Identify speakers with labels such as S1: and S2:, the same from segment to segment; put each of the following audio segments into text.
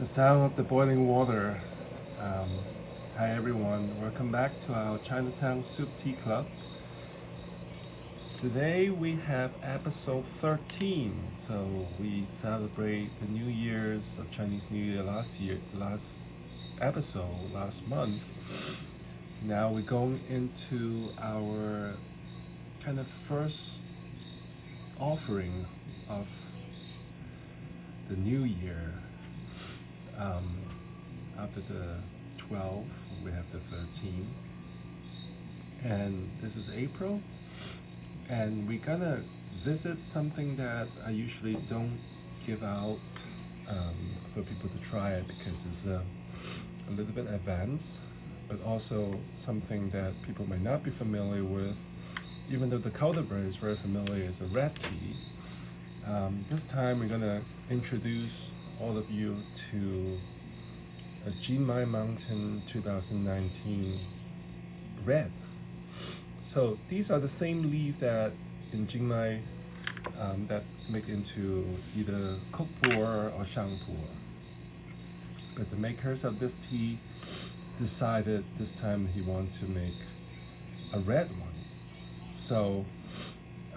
S1: The sound of the boiling water. Um, Hi everyone, welcome back to our Chinatown Soup Tea Club. Today we have episode 13, so we celebrate the New Year's of Chinese New Year last episode, last month. Now we're going into our kind of first offering of the new year. After the 12, we have the 13. And this is April. And we're gonna visit something that I usually don't give out for people to try it because it's a little bit advanced, but also something that people might not be familiar with, even though the cultivar is very familiar, is a red tea. This time we're gonna introduce all of you to a Jingmai Mountain 2019 red. So these are the same leaf that in Jingmai that make into either cook puerh or shang puerh. But the makers of this tea decided this time he wanted to make a red one. So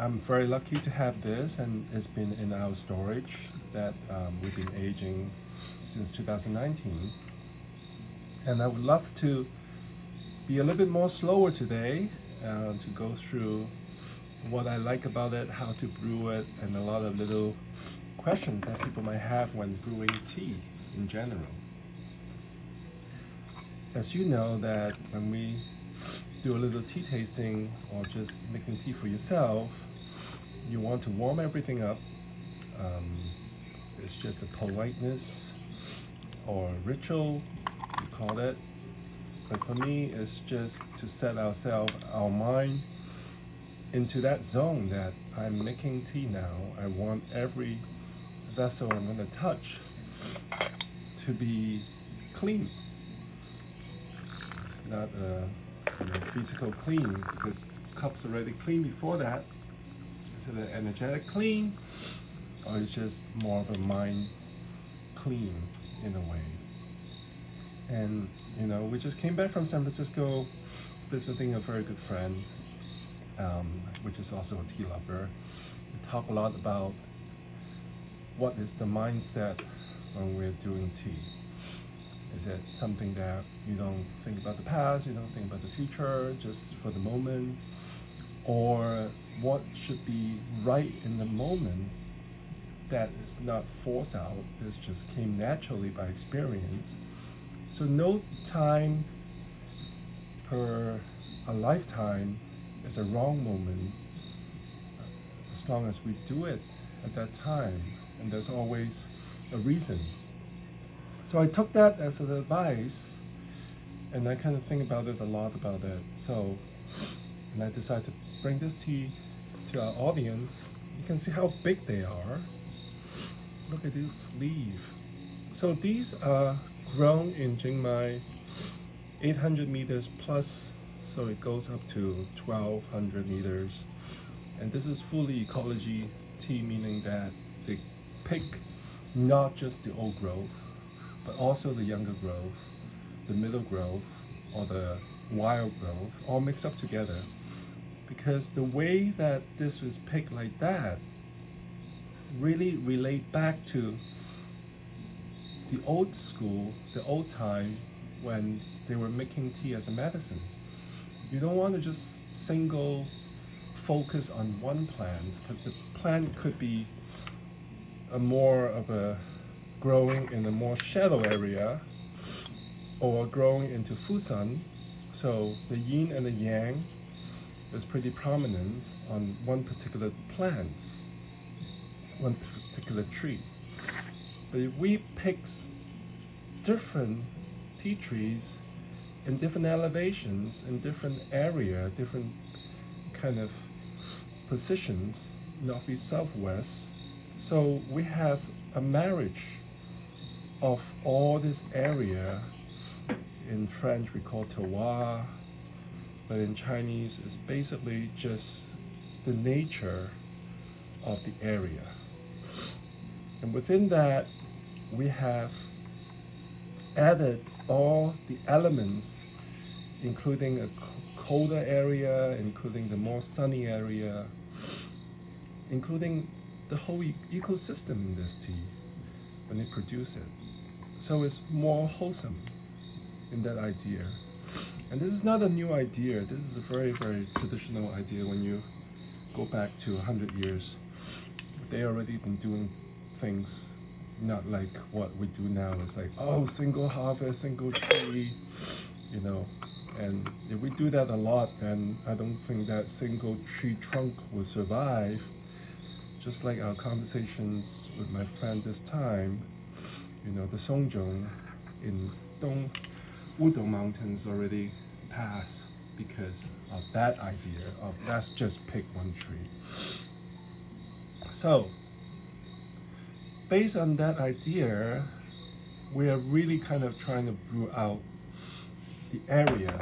S1: I'm very lucky to have this, and it's been in our storage that we've been aging since 2019. And I would love to be a little bit more slower today to go through what I like about it, how to brew it, and a lot of little questions that people might have when brewing tea in general. As you know that when we do a little tea tasting or just making tea for yourself, you want to warm everything up. It's just a politeness or ritual, you call it. But for me, it's just to set our mind into that zone that I'm making tea now. I want every vessel I'm going to touch to be clean. It's not a physical clean because the cup's already clean before that. Is it an energetic clean, or it's just more of a mind clean in a way? And we just came back from San Francisco visiting a very good friend, which is also a tea lover. We talk a lot about what is the mindset when we're doing tea. Is it something that you don't think about the past, you don't think about the future, just for the moment? Or what should be right in the moment that is not forced out, it just came naturally by experience? So no time per a lifetime is a wrong moment as long as we do it at that time, and there's always a reason. So I took that as an advice, and I kind of think about it a lot about it. So, and I decided to bring this tea to our audience. You can see how big they are. Look at this leaf. So these are grown in Jingmai, 800 meters plus, so it goes up to 1200 meters. And this is fully ecology tea, meaning that they pick not just the old growth, but also the younger growth, the middle growth, or the wild growth, all mixed up together. Because the way that this was picked like that really relate back to the old school, the old time when they were making tea as a medicine. You don't want to just single focus on one plant, because the plant could be a more of a growing in a more shallow area or growing into full sun. So the yin and the yang is pretty prominent on one particular plant, one particular tree. But if we pick different tea trees in different elevations, in different area, different kind of positions, northeast, southwest, so we have a marriage of all this area. In French we call terroir, but in Chinese it's basically just the nature of the area. And within that we have added all the elements, including a colder area, including the more sunny area, including the whole ecosystem in this tea when they produce it. So it's more wholesome in that idea. And this is not a new idea. This is a very, very traditional idea. When you go back to 100 years, they already been doing things not like what we do now. It's like, oh, single harvest, single tree, you know. And if we do that a lot, then I don't think that single tree trunk will survive. Just like our conversations with my friend this time, you know, the Songjong in Wudong Mountains already passed because of that idea of let's just pick one tree. So, based on that idea, we are really kind of trying to brew out the area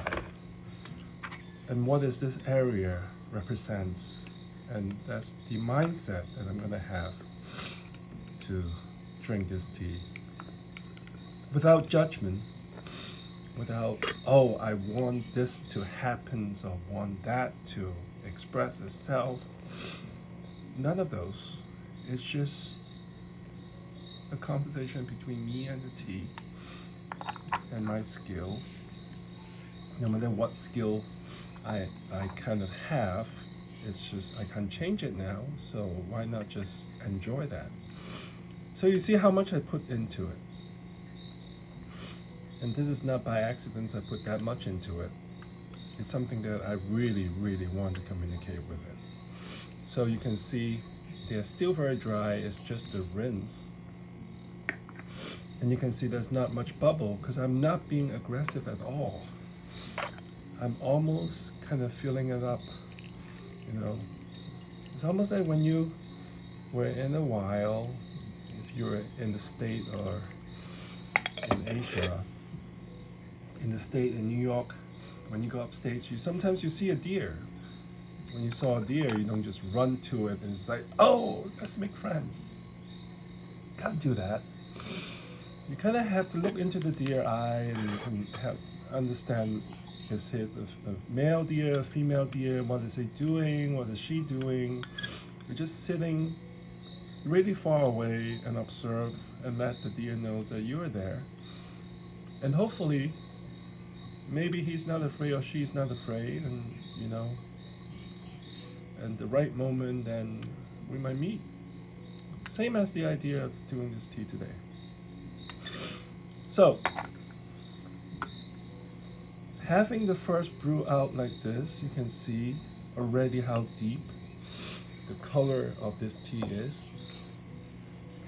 S1: and what is this area represents, and that's the mindset that I'm gonna have to drink this tea without judgment, without, oh, I want this to happen, so I want that to express itself. None of those. It's just a conversation between me and the tea and my skill. No matter what skill I kind of have, it's just I can't change it now, so why not just enjoy that? So you see how much I put into it. And this is not by accident I put that much into it. It's something that I really, really want to communicate with it. So you can see they're still very dry, it's just a rinse. And you can see there's not much bubble because I'm not being aggressive at all. I'm almost kind of filling it up, you know. It's almost like when you were in a while, if you were in the state or in Asia, in the state in New York, when you go upstate, sometimes you see a deer. When you saw a deer, you don't just run to it and it's like, oh, let's make friends. Can't do that. You kind of have to look into the deer eye and you can understand, is it a male deer, a female deer, what is it doing, what is she doing? You're just sitting really far away and observe and let the deer know that you're there. And hopefully, maybe he's not afraid or she's not afraid, and you know, and the right moment, then we might meet. Same as the idea of doing this tea today. So, having the first brew out like this, you can see already how deep the color of this tea is.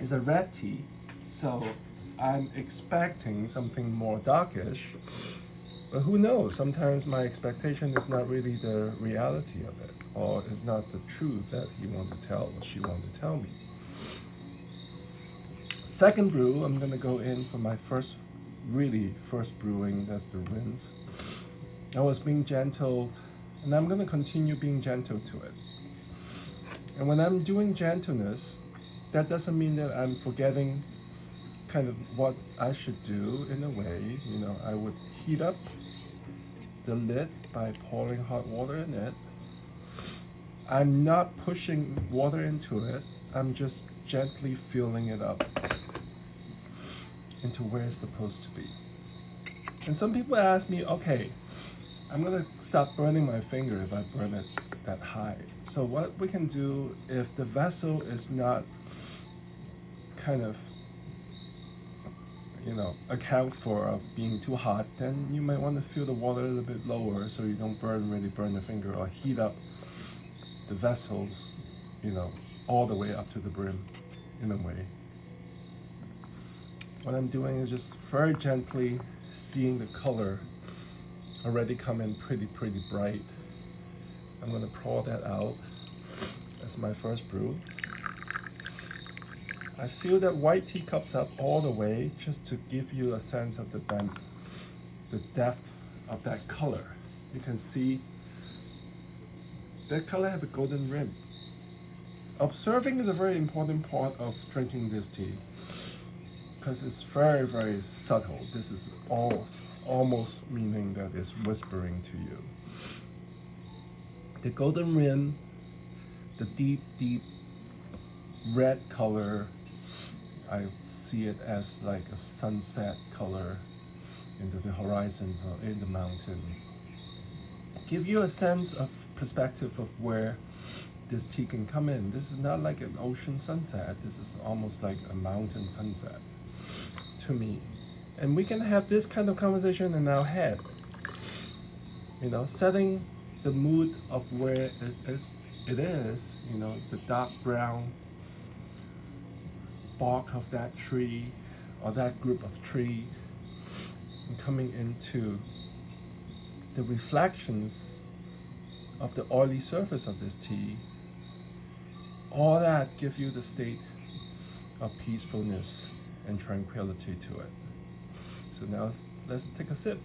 S1: It's a red tea, so I'm expecting something more darkish. But who knows? Sometimes my expectation is not really the reality of it, or is not the truth that he wanted to tell or she wanted to tell me. Second brew, I'm gonna go in for my first brewing, that's the rinse. I was being gentle, and I'm gonna continue being gentle to it. And when I'm doing gentleness, that doesn't mean that I'm forgetting kind of what I should do in a way. You know, I would heat up the lid by pouring hot water in it. I'm not pushing water into it. I'm just gently filling it up into where it's supposed to be. And some people ask me, okay, I'm gonna stop burning my finger if I burn it that high. So what we can do, if the vessel is not kind of, you know, account for being too hot, then you might want to fill the water a little bit lower so you don't really burn the finger, or heat up the vessels, you know, all the way up to the brim in a way. What I'm doing is just very gently seeing the color already come in pretty bright. I'm gonna pour that out as my first brew. I fill that white teacups up all the way just to give you a sense of the depth of that color. You can see that color have a golden rim. Observing is a very important part of drinking this tea. because it's very, very subtle. This is almost meaning that it's whispering to you. The golden rim, the deep, deep red color, I see it as like a sunset color into the horizons or in the mountain. Give you a sense of perspective of where this tea can come in. This is not like an ocean sunset. This is almost like a mountain sunset to me. And we can have this kind of conversation in our head, you know, setting the mood of where it is, you know, the dark brown bark of that tree or that group of tree, and coming into the reflections of the oily surface of this tea. All that give you the state of peacefulness and tranquility to it. So now let's take a sip.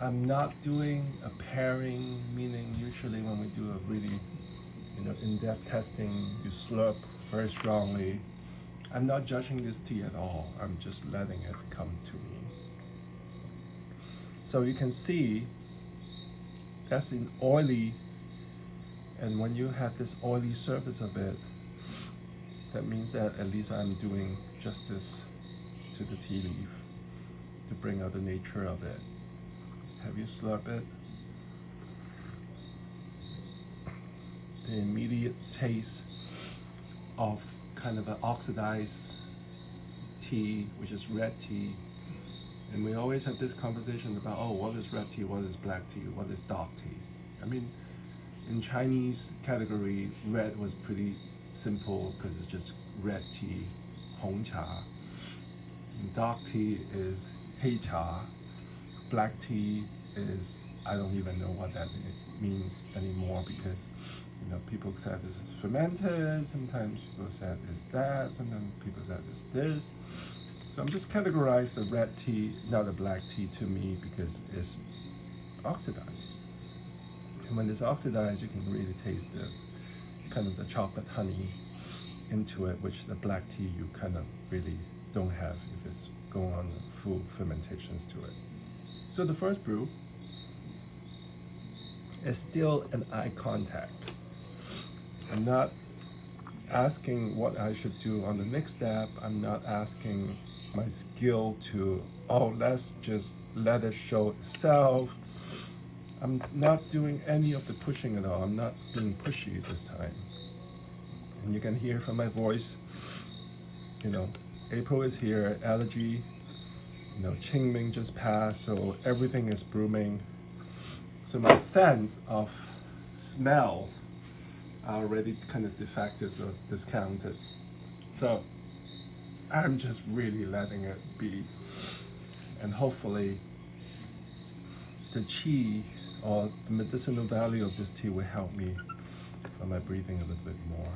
S1: I'm not doing a pairing, meaning usually when we do a really, you know, in-depth testing, you slurp very strongly. I'm not judging this tea at all. I'm just letting it come to me. So you can see that's in oily, and when you have this oily surface of it, that means that at least I'm doing justice to the tea leaf to bring out the nature of it. Have you slurp it? The immediate taste of kind of an oxidized tea, which is red tea. And we always have this conversation about, oh, what is red tea, what is black tea, what is dark tea? I mean, in Chinese category, red was pretty simple because it's just red tea, hong cha. And dark tea is hei cha. Black tea is, I don't even know what that means anymore, because, you know, people said this is fermented, sometimes people said it's that, sometimes people said it's this. So I'm just categorize the red tea, not the black tea, to me because it's oxidized. And when it's oxidized, you can really taste the kind of the chocolate honey into it, which the black tea you kind of really don't have if it's going on full fermentations to it. So the first brew is still an eye contact. I'm not asking what I should do on the next step. I'm not asking my skill to, oh, let's just let it show itself. I'm not doing any of the pushing at all. I'm not being pushy this time. And you can hear from my voice, you know, April is here, Ecology, you know, Qingming just passed, so everything is blooming. So my sense of smell are already kind of defective or discounted. So I'm just really letting it be. And hopefully the qi or the medicinal value of this tea will help me for my breathing a little bit more.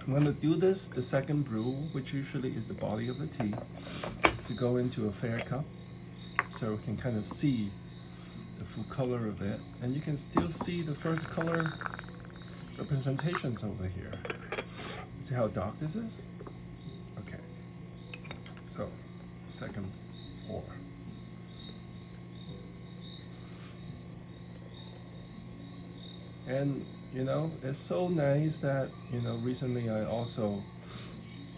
S1: I'm going to do this, the second brew, which usually is the body of the tea, to go into a fair cup so we can kind of see the full color of it. And you can still see the first color representations over here. See how dark this is? Okay. So, second pour. And you know, it's so nice that, you know, recently I also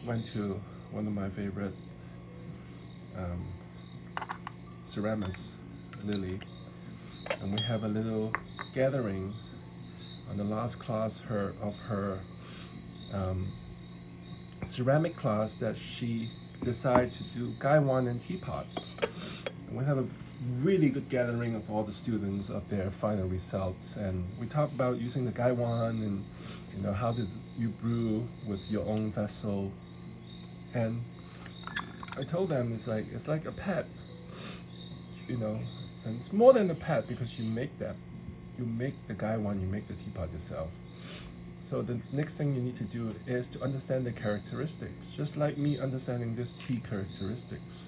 S1: went to one of my favorite ceramists, Lily, and we have a little gathering on the last class of her ceramic class that she decided to do gaiwan and teapots. And we have a really good gathering of all the students of their final results, and we talk about using the gaiwan and, you know, how did you brew with your own vessel. And I told them it's like a pet, you know, and it's more than a pet because you make the gaiwan, you make the teapot yourself. So the next thing you need to do is to understand the characteristics, just like me understanding this tea characteristics.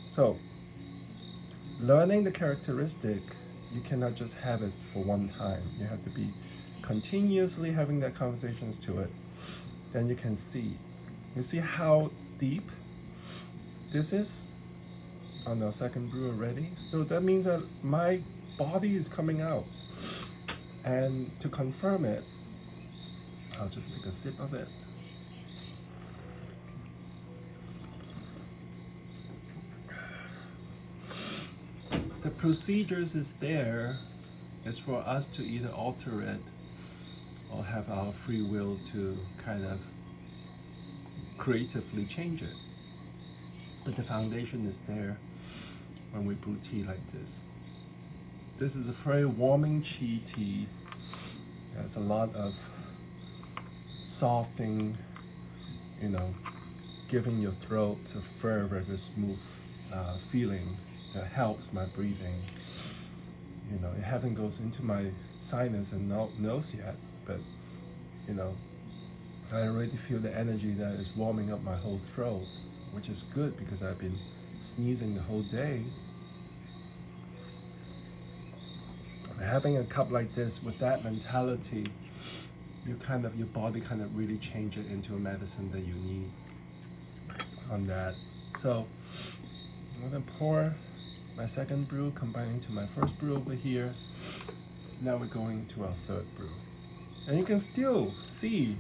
S1: So learning the characteristic, you cannot just have it for one time. You have to be continuously having that conversations to it, then you can see. You see how deep this is on our second brew already? So that means that my body is coming out. And to confirm it, I'll just take a sip of it. The procedures is there is for us to either alter it or have our free will to kind of creatively change it. But the foundation is there when we brew tea like this. This is a very warming chi tea. There's a lot of softening, giving your throat a very smooth feeling that helps my breathing. It haven't goes into my sinus and nose yet, but I already feel the energy that is warming up my whole throat, which is good because I've been sneezing the whole day. Having a cup like this with that mentality, your body kind of really change it into a medicine that you need on that. So I'm gonna pour my second brew, combining to my first brew over here. Now we're going to our third brew. And you can still see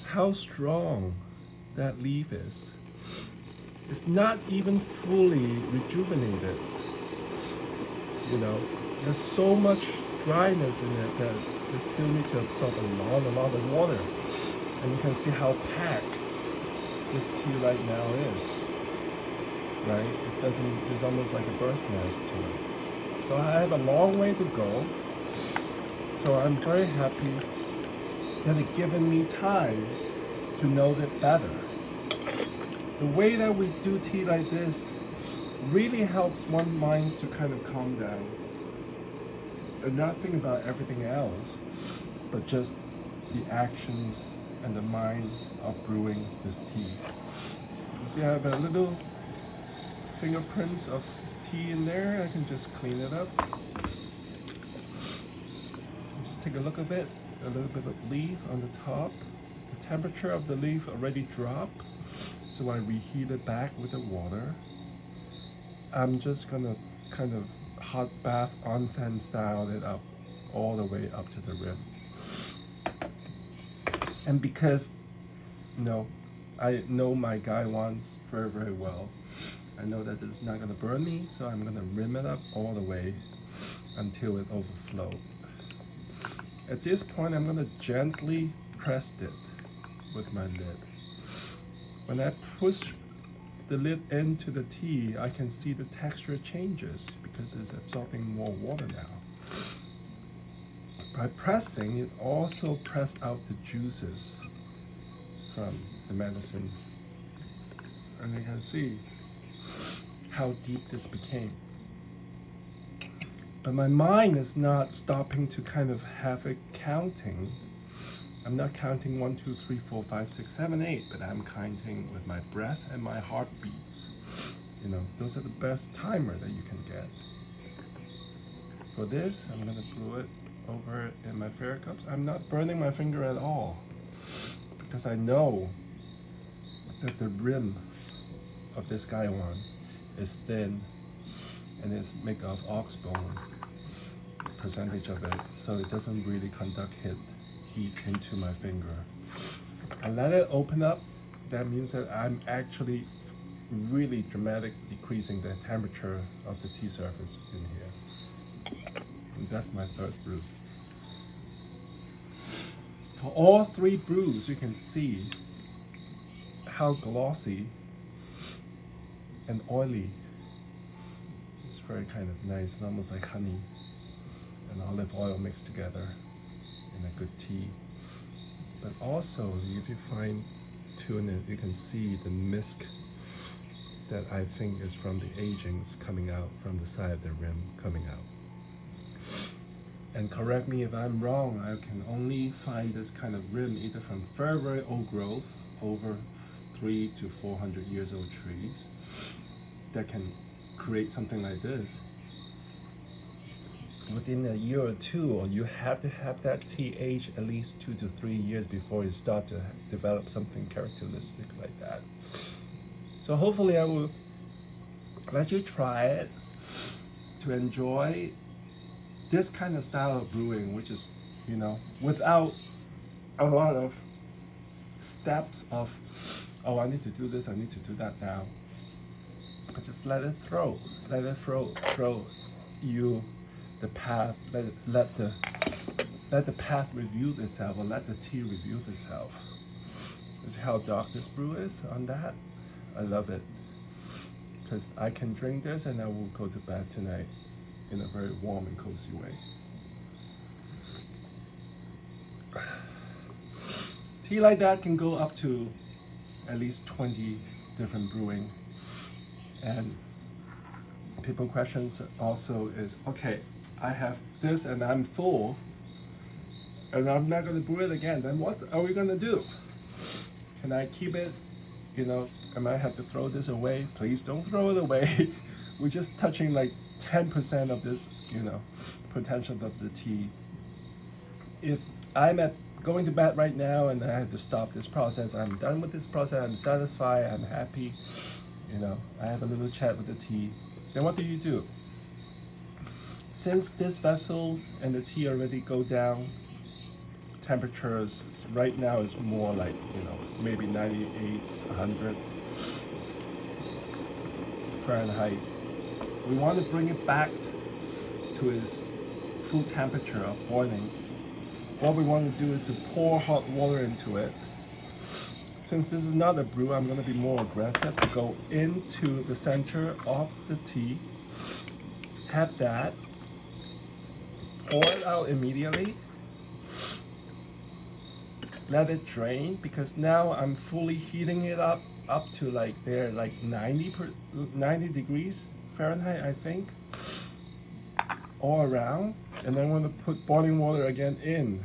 S1: how strong that leaf is. It's not even fully rejuvenated. There's so much dryness in it that it still needs to absorb a lot of water. And you can see how packed this tea right now is. Right? It's almost like a bird's nest to it. So I have a long way to go. So I'm very happy that it given me time to know it better. The way that we do tea like this really helps one's minds to kind of calm down and not think about everything else, but just the actions and the mind of brewing this tea. You see, I have a little fingerprints of tea in there. I can just clean it up. Just take a look of it. A little bit of leaf on the top. The temperature of the leaf already dropped, so I reheat it back with the water. I'm just gonna kind of hot bath onsen style it up all the way up to the rim. And because I know my guy wants very well, I know that it's not gonna burn me, so I'm gonna rim it up all the way until it overflows. At this point, I'm gonna gently press it with my lid. When I push the lid into the tea, I can see the texture changes because it's absorbing more water now. By pressing, it also pressed out the juices from the medicine. And you can see how deep this became. But my mind is not stopping to kind of have it counting. I'm not counting 1, 2, 3, 4, 5, 6, 7, 8, but I'm counting with my breath and my heartbeats. Those are the best timer that you can get. For this, I'm gonna brew it over in my fairy cups. I'm not burning my finger at all because I know that the rim of this gaiwan is thin and it's made of ox bone, percentage of it, so it doesn't really conduct heat into my finger. I let it open up. That means that I'm actually really dramatic decreasing the temperature of the tea surface in here. And that's my third brew. For all three brews, you can see how glossy and oily. It's very kind of nice. It's almost like honey and olive oil mixed together in a good tea. But also, if you fine tune it, you can see the mist that I think is from the agings coming out from the side of the rim coming out. And correct me if I'm wrong, I can only find this kind of rim either from very old growth, over 300 to 400 years old trees that can create something like this. within a year or two, or you have to have that tea aged at least 2 to 3 years before you start to develop something characteristic like that. So hopefully I will let you try it to enjoy this kind of style of brewing, which is, without a lot of steps of, oh, I need to do this, I need to do that now. But just let it throw you the path, let the path reveal itself, or let the tea reveal itself. This is how dark this brew is on that. I love it, because I can drink this and I will go to bed tonight in a very warm and cozy way. Tea like that can go up to at least 20 different brewing. And people questions also is, okay, I have this and I'm full and I'm not going to brew it again, then what are we going to do? Can I keep it? I might have to throw this away. Please don't throw it away. We're just touching like 10% of this, potential of the tea. If I'm going to bed right now and I have to stop this process, I'm done with this process, I'm satisfied, I'm happy, I have a little chat with the tea, then what do? Since these vessels and the tea already go down, temperatures right now is more like, maybe 98, 100 Fahrenheit. We want to bring it back to its full temperature of boiling. What we want to do is to pour hot water into it. Since this is not a brew, I'm going to be more aggressive. Go into the center of the tea, have that, pour it out immediately, let it drain, because now I'm fully heating it up to like 90 degrees Fahrenheit, I think, all around. And then I'm going to put boiling water again in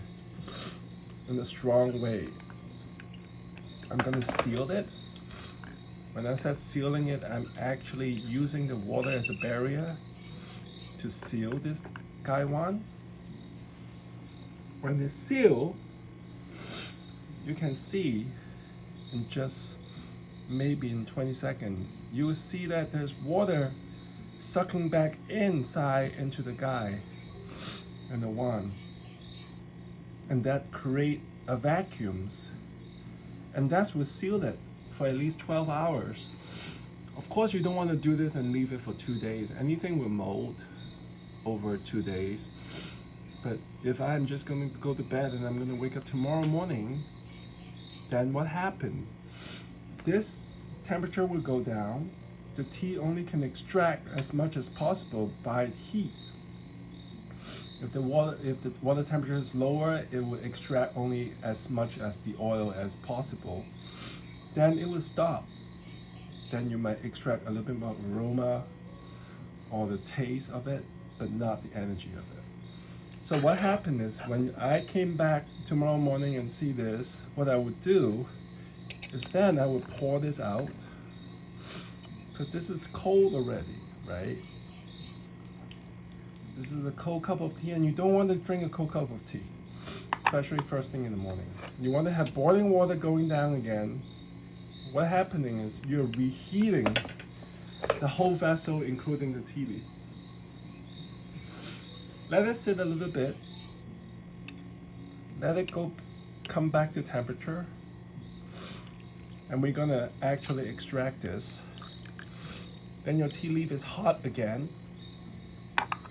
S1: a strong way. I'm going to seal it. When I said sealing it, I'm actually using the water as a barrier to seal this gaiwan. When it's sealed, you can see in just maybe in 20 seconds, you will see that there's water sucking back inside into the gai and the wand. And that create a vacuums. And that's what sealed it for at least 12 hours. Of course, you don't want to do this and leave it for 2 days. Anything will mold over 2 days. But if I'm just going to go to bed and I'm going to wake up tomorrow morning, then what happened? This temperature will go down. The tea only can extract as much as possible by heat. If the water temperature is lower, it will extract only as much as the oil as possible. Then it will stop. Then you might extract a little bit more aroma or the taste of it, but not the energy of it. So what happened is, when I came back tomorrow morning and see this, what I would do is then I would pour this out, because this is cold already, right? This is a cold cup of tea, and you don't want to drink a cold cup of tea, especially first thing in the morning. You want to have boiling water going down again. What's happening is you're reheating the whole vessel, including the tea leaf. Let it sit a little bit. Let it come back to temperature. And we're gonna actually extract this. Then your tea leaf is hot again.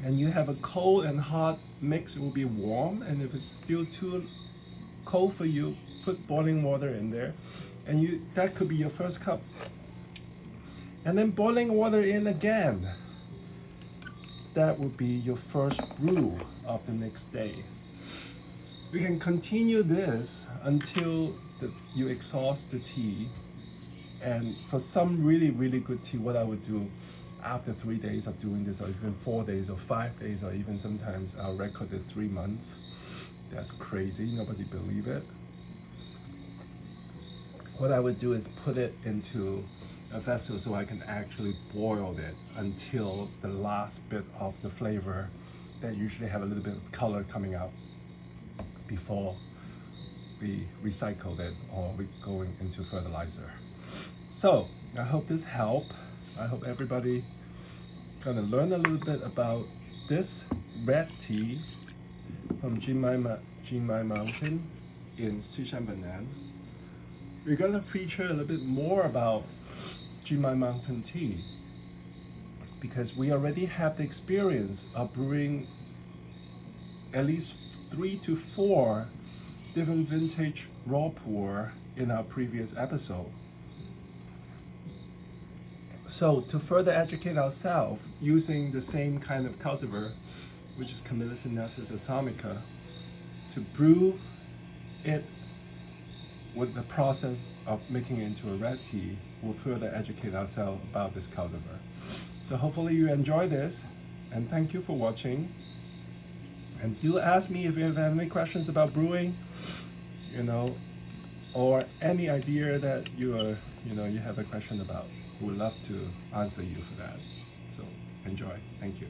S1: And you have a cold and hot mix, it will be warm. And if it's still too cold for you, put boiling water in there. And that could be your first cup. And then boiling water in again. That would be your first brew of the next day. You can continue this until you exhaust the tea. And for some really, really good tea, what I would do after 3 days of doing this, or even 4 days, or 5 days, or even sometimes our record is 3 months. That's crazy, nobody believe it. What I would do is put it into a vessel so I can actually boil it until the last bit of the flavor that usually have a little bit of color coming out before we recycle it or we going into fertilizer. So I hope this helped. I hope everybody kind of learn a little bit about this red tea from Jingmai Mountain in Xishanbanan. We're going to feature a little bit more about Jingmai Mountain tea because we already have the experience of brewing at least 3 to 4 different vintage raw puerh in our previous episode. So to further educate ourselves using the same kind of cultivar, which is Camellia sinensis assamica, to brew it with the process of making it into a red tea, we'll further educate ourselves about this cultivar. So hopefully you enjoy this, and thank you for watching. And do ask me if you have any questions about brewing, or any idea that you have a question about. We'd love to answer you for that. So enjoy. Thank you.